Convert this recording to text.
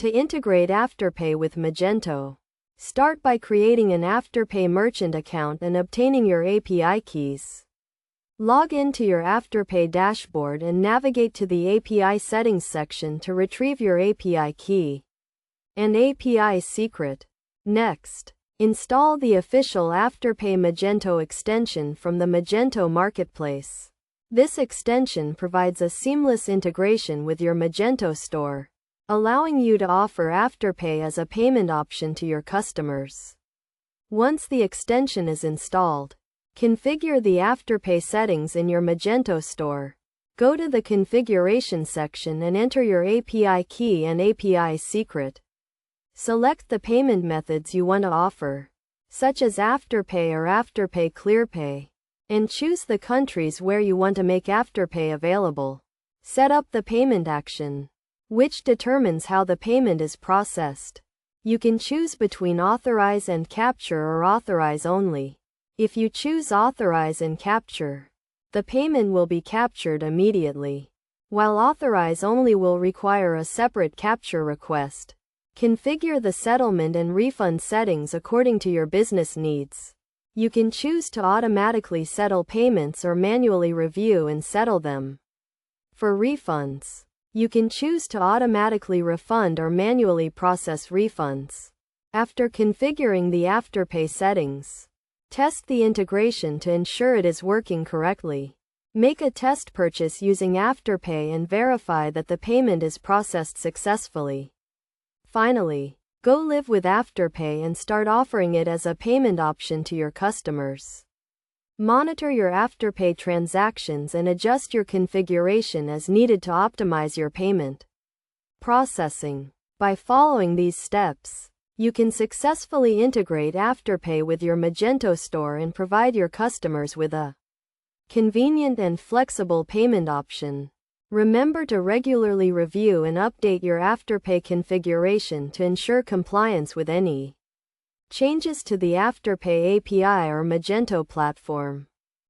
To integrate Afterpay with Magento, start by creating an Afterpay merchant account and obtaining your API keys. Log into your Afterpay dashboard and navigate to the API settings section to retrieve your API key and API secret. Next, install the official Afterpay Magento extension from the Magento marketplace. This extension provides a seamless integration with your Magento store, allowing you to offer Afterpay as a payment option to your customers. Once the extension is installed, configure the Afterpay settings in your Magento store. Go to the configuration section and enter your API key and API secret. Select the payment methods you want to offer, such as Afterpay or Afterpay ClearPay, and choose the countries where you want to make Afterpay available. Set up the payment action, which determines how the payment is processed. You can choose between authorize and capture or authorize only. If you choose authorize and capture, the payment will be captured immediately, while authorize only will require a separate capture request. Configure the settlement and refund settings according to your business needs. You can choose to automatically settle payments or manually review and settle them. For refunds, you can choose to automatically refund or manually process refunds. After configuring the Afterpay settings, test the integration to ensure it is working correctly. Make a test purchase using Afterpay and verify that the payment is processed successfully. Finally, go live with Afterpay and start offering it as a payment option to your customers. Monitor your Afterpay transactions and adjust your configuration as needed to optimize your payment processing. By following these steps, you can successfully integrate Afterpay with your Magento store and provide your customers with a convenient and flexible payment option. Remember to regularly review and update your Afterpay configuration to ensure compliance with any changes to the Afterpay API or Magento platform.